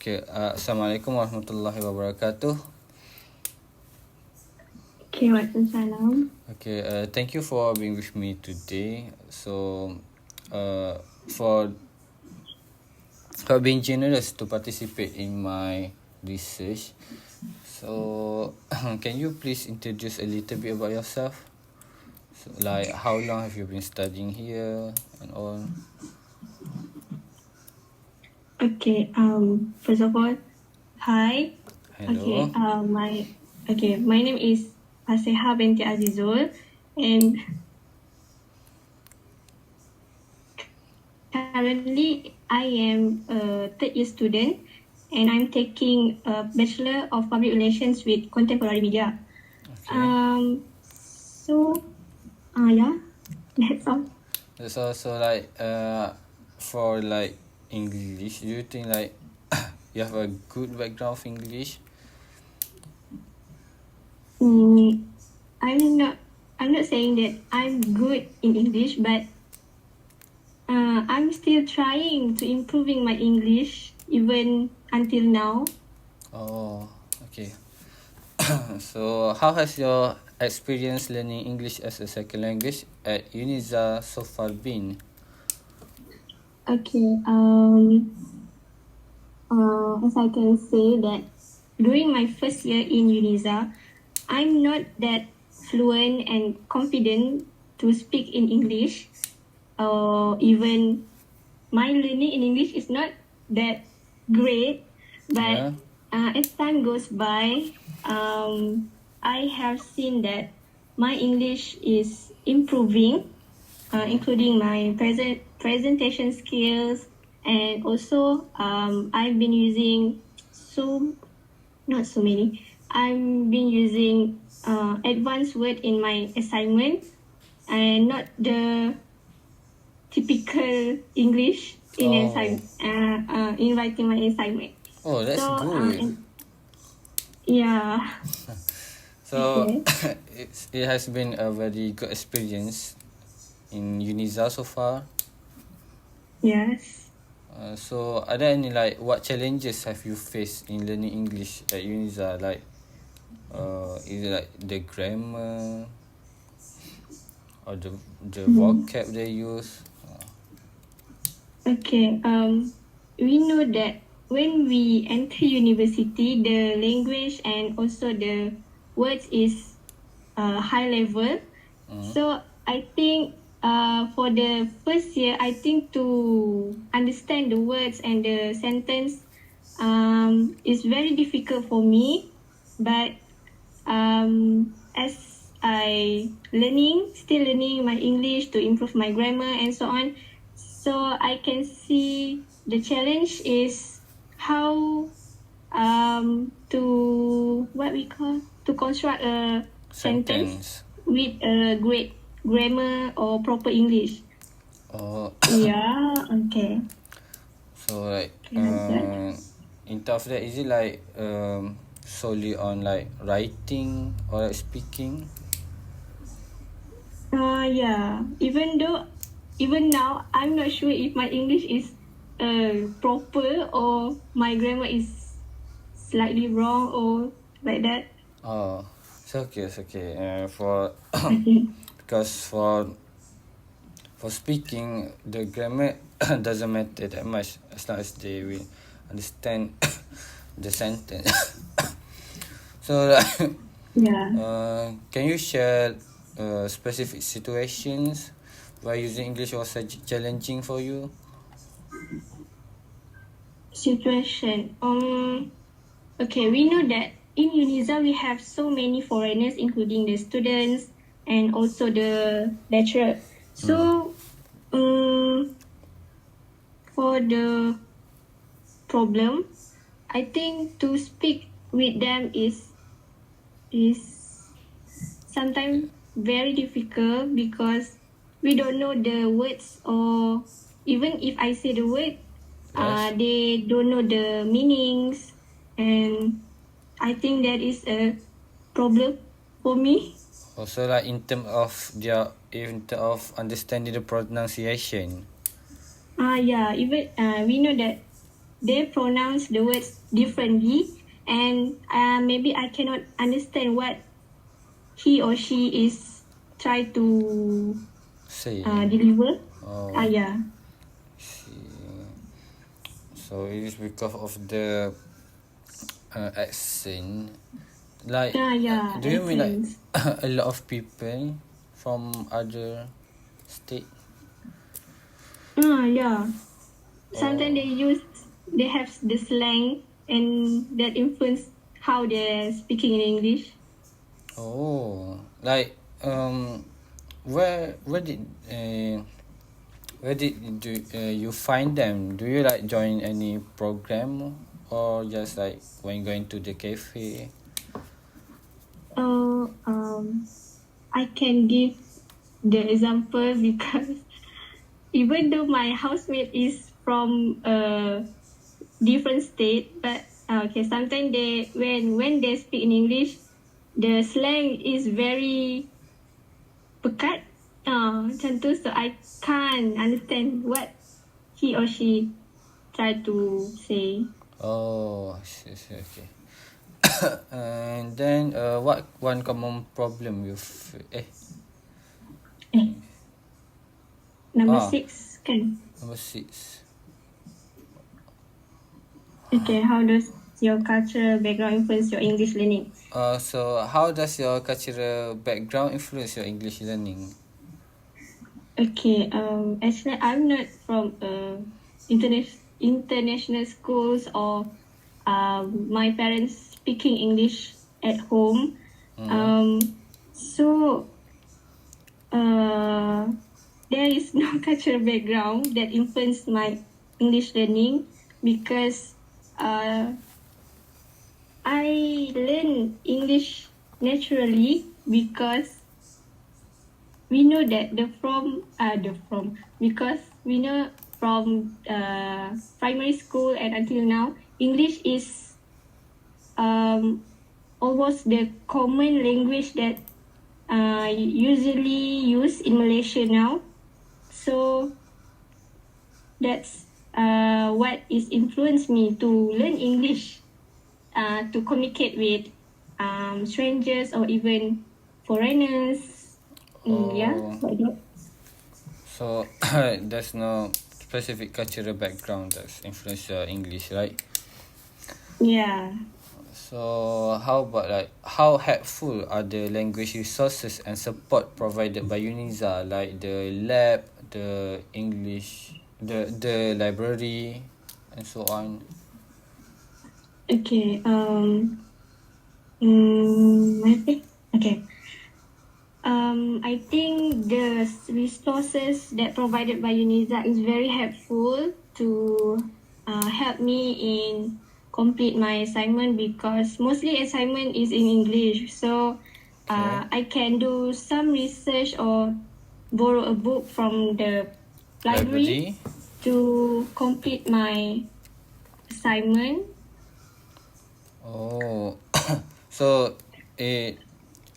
Okay, Assalamualaikum warahmatullahi wabarakatuh. Okay, Waalaikumsalam. Okay, thank you for being with me today. So, for being generous to participate in my research. So, can you please introduce a little bit about yourself? So, like, how long have you been studying here and all? Okay, first of all, hi. Hello. My name is Aseha binti Azizul, and currently I am a third year student, and I'm taking a Bachelor of Public Relations with Contemporary Media. Okay. Yeah, that's all. There's also like for like English, do you think like you have a good background of English? I'm not saying that I'm good in English, but I'm still trying to improving my English even until now. Oh, okay. So how has your experience learning English as a second language at UNIZA so far been? Okay. As I can say that during my first year in UNIZA, I'm not that fluent and confident to speak in English, or even my learning in English is not that great. But Yeah. as time goes by, I have seen that my English is improving, including my presentation skills, and also I've been using not so many. I've been using advanced word in my assignment, and not the typical English in Oh. in writing my assignment. Oh, that's So good. yeah. So Okay. it has been a very good experience in UNIZA so far. Yes. So are there any like what challenges have you faced in learning English at UNIZA? Like, is it like the grammar or the vocab they use? Okay. We know that when we enter university, the language and also the words is high level. So I think for the first year, I think to understand the words and the sentence is very difficult for me. But as still learning my English to improve my grammar and so on, so I can see the challenge is how to what we call to construct a sentence Sentence. with a great grammar or proper English. Oh, Yeah, okay. so like Okay, like that. in terms of that, is it like solely on like writing or like speaking? Yeah. Even now, I'm not sure if my English is proper or my grammar is slightly wrong or like that. Oh, it's okay. For Okay. because for speaking, the grammar doesn't matter that much as long as they will understand the sentence. So, like, Yeah. can you share specific situations where using English was challenging for you? Situation. Okay, we know that in UNIZA we have so many foreigners, including the students and also the lecturer. So, for the problem, I think to speak with them is sometimes very difficult because we don't know the words, or even if I say the word, Yes. they don't know the meanings, and I think that is a problem for me. Also, like in term of understanding the pronunciation. Yeah, even we know that they pronounce the words differently, and maybe I cannot understand what he or she is try to Say. deliver. Oh, Yeah. see. So it is because of the accent. Like, Yeah, do you mean like accents. a lot of people from other state? Yeah. Sometimes Oh. they have the slang and that influence how they're speaking in English. Oh, like where did you find them? Do you like join any program or just like when going to the cafe? Oh, I can give the example because even though my housemate is from a different state, but okay, sometimes when they speak in English, the slang is very pekat. Macam tu, so I can't understand what he or she try to say. Oh, I see, okay. And then what one common problem you Eh, number ah 6 kan? number 6. Okay, how does your cultural background influence your English learning? So how does your cultural background influence your English learning? Okay, actually I'm not from international schools or my parents speaking English at home. So there is no cultural background that influenced my English learning because I learn English naturally because we know that because we know from primary school and until now English is almost the common language that usually used in Malaysia now. So that's what is influenced me to learn English to communicate with strangers or even foreigners. Yeah, Oh, like that. so there's no specific cultural background that's influenced your English, right? Yeah. So how about like how helpful are the language resources and support provided by UNIZA, like the lab, the English, the library, and so on? Okay. I think okay. I think the resources that provided by UNIZA is very helpful to help me in complete my assignment because mostly assignment is in English. So Okay. I can do some research or borrow a book from the library Library. to complete my assignment. Oh, so it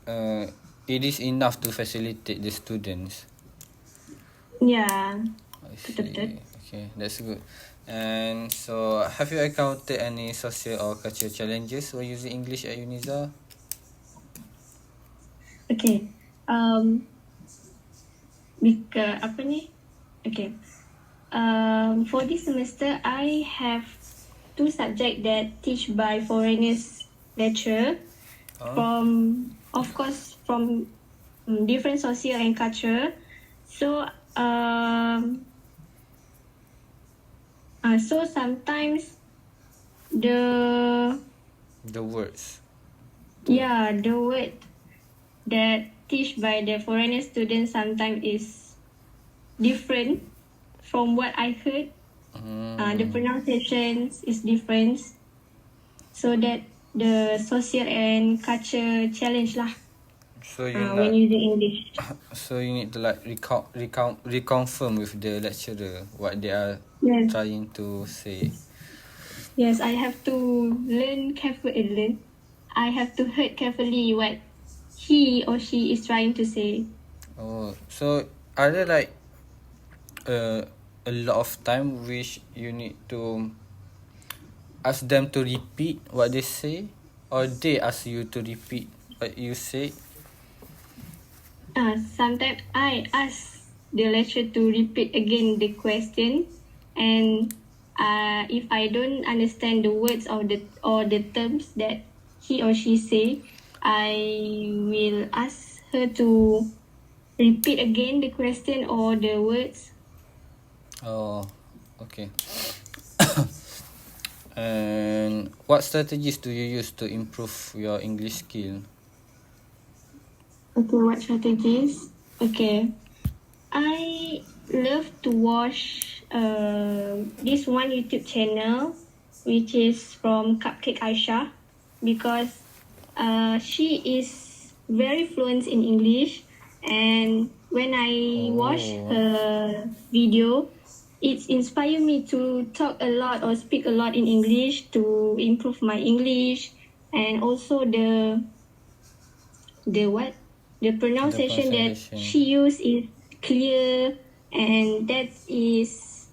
uh it is enough to facilitate the students. Yeah, I betul-betul. see. Okay, that's good. And so, have you encountered any social or cultural challenges while using English at UNIZA? Okay. Apa ni? Okay. For this semester, I have 2 subjects that teach by foreigners lecturer of course, from different social and culture. So, so sometimes the The words. the word that teach by the foreigner students sometimes is different from what I heard. The pronunciations is different, so that the social and culture challenge lah So you when not. using English. So you need to like reconfirm with the lecturer what they are Yes, trying to say. yes, I have to learn carefully. I have to hear carefully what he or she is trying to say. Oh, so are there like a lot of time which you need to ask them to repeat what they say, or they ask you to repeat what you say? Sometimes I ask the lecturer to repeat again the question, and if I don't understand the words or the terms that he or she say, I will ask her to repeat again the question or the words. Oh, okay. And what strategies do you use to improve your English skill? Okay, what strategies? Okay, I love to watch this one YouTube channel, which is from Cupcake Aisha, because she is very fluent in English, and when I watch Oh. her video, it inspired me to talk a lot or speak a lot in English to improve my English, and also the pronunciation that pronunciation. she used is clear, and that is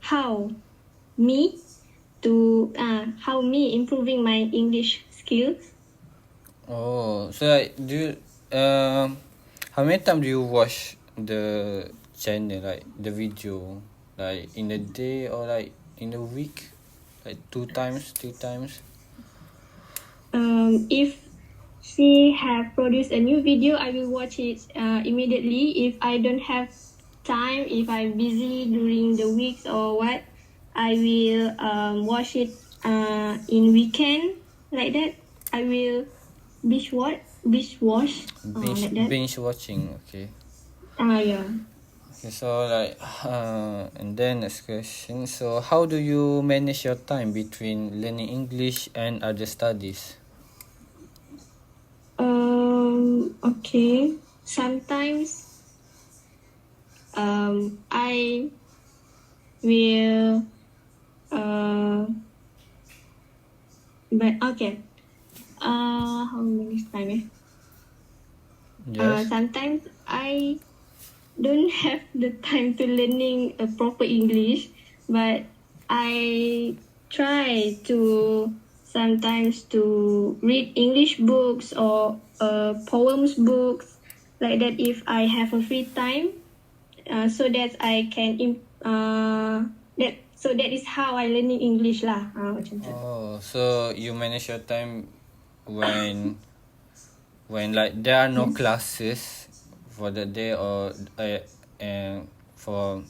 how me how me improving my English skills. Oh, so like, do you, how many times do you watch the channel, like the video, like in a day or like in a week, like 2 times, 3 times? If she have produced a new video, I will watch it immediately. If I don't have time, if I'm busy during the weeks or what, I will watch it in weekend, like that. I will binge watch like that. Binge watching, okay. Yeah. Okay, so like, and then next question. So, how do you manage your time between learning English and other studies? Okay. Sometimes I will but okay. How many time? Yes. Sometimes I don't have the time to learning a proper English, but I try to sometimes to read English books or poems books, like that if I have a free time, so that I can that is how I learning English lah. Macam tu. Oh, so you manage your time when like there are no classes for the day, or and for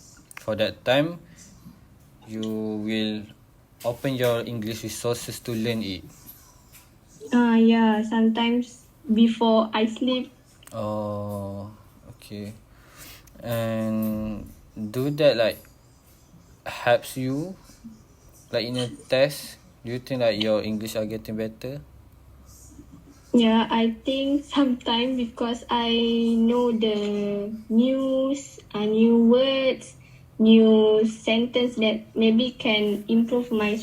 that time you will open your English resources to learn it. Yeah, sometimes before I sleep. Oh, okay. And do that like helps you like in a test? Do you think like your English are getting better? Yeah, I think sometimes because I know the news, new words, new sentence that maybe can improve my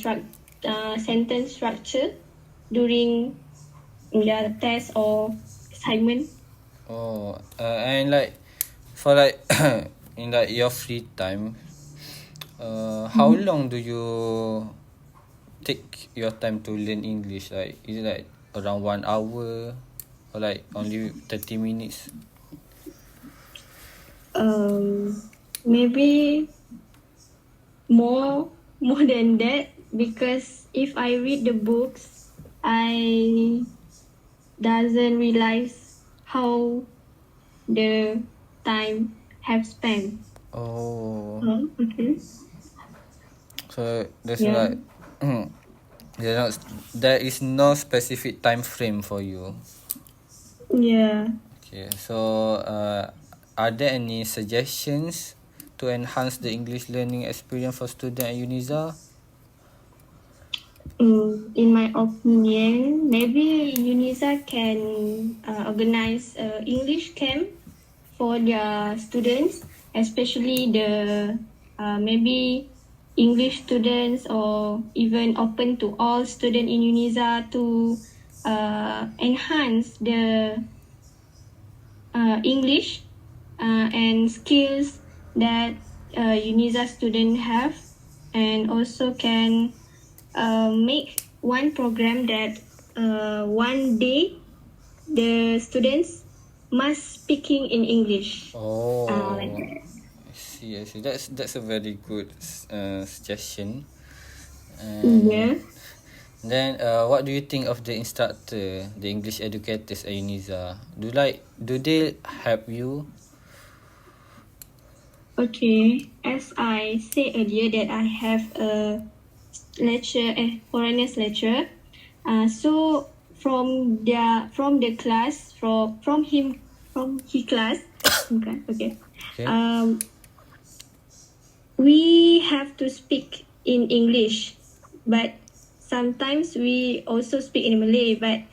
sentence structure during the test or assignment. Oh, and like for like in like your free time, how long do you take your time to learn English? Like, is it like around 1 hour or like only 30 minutes? Maybe more than that, because if I read the books, I doesn't realize how the time have spent. Oh, Okay. so there's Yeah. like there is no specific time frame for you. Yeah. Okay, so are there any suggestions to enhance the English learning experience for students at UNIZA? In my opinion, maybe UNISA can organize English camp for their students, especially the maybe English students, or even open to all students in UNISA to enhance the English and skills that UNISA students have, and also can make one program that one day the students must speaking in English. Oh, Like that. I see. That's a very good suggestion. And Yeah. then, what do you think of the instructor, the English educators at UNIZA? Do they help you? Okay. As I said earlier that I have a foreigners lecture. So from the class from his class. Okay. Okay. We have to speak in English, but sometimes we also speak in Malay. But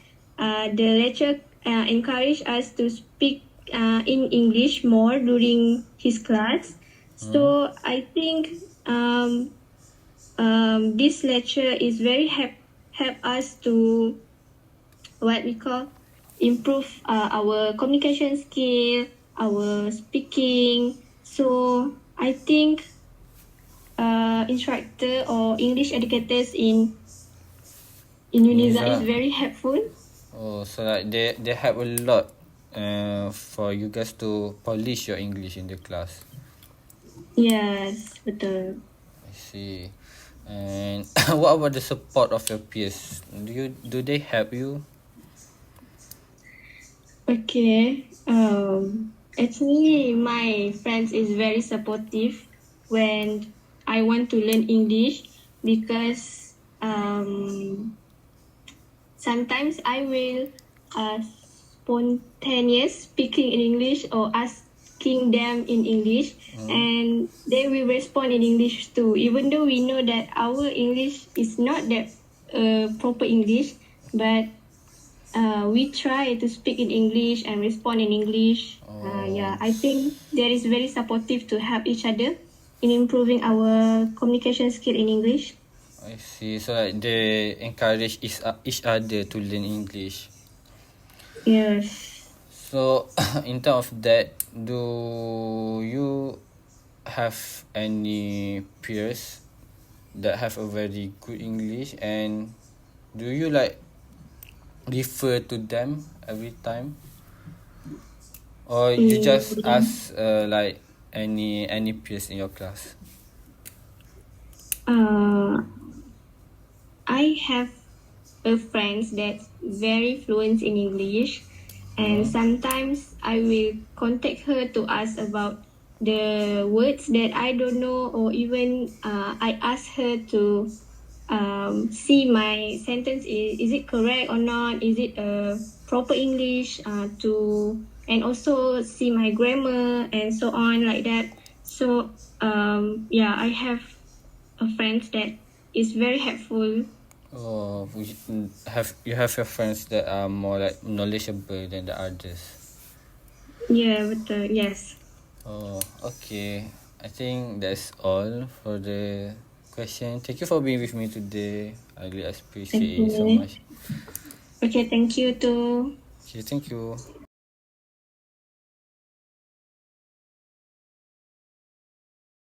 the lecturer encourage us to speak in English more during his class. So I think this lecture is very help us to what we call improve our communication skill, our speaking. So I think instructor or English educators in UNIZA is UNIZA. very helpful. Oh, so like they help a lot for you guys to polish your English in the class. Yes, betul. I see. And what about the support of your peers? Do they help you? Okay. Actually, my friends is very supportive when I want to learn English because sometimes I will spontaneous speaking in English or asking them in English, and they will respond in English too. Even though we know that our English is not that proper English, but we try to speak in English and respond in English. Yeah, I think that is very supportive to help each other in improving our communication skill in English. I see. So like they encourage each other to learn English. Yes. So in terms of that, do you have any peers that have a very good English, and do you like refer to them every time, or you just ask like any peers in your class? I have a friends that's very fluent in English, and sometimes I will contact her to ask about the words that I don't know, or even I ask her to see my sentence is it correct or not, is it proper English, and also see my grammar and so on like that. So yeah, I have a friend that is very helpful. Or you have your friends that are more like knowledgeable than the others? Yeah, betul. Yes. Oh, okay. I think that's all for the question. Thank you for being with me today. I really appreciate it so Okay. much. Okay, thank you too. Okay, thank you.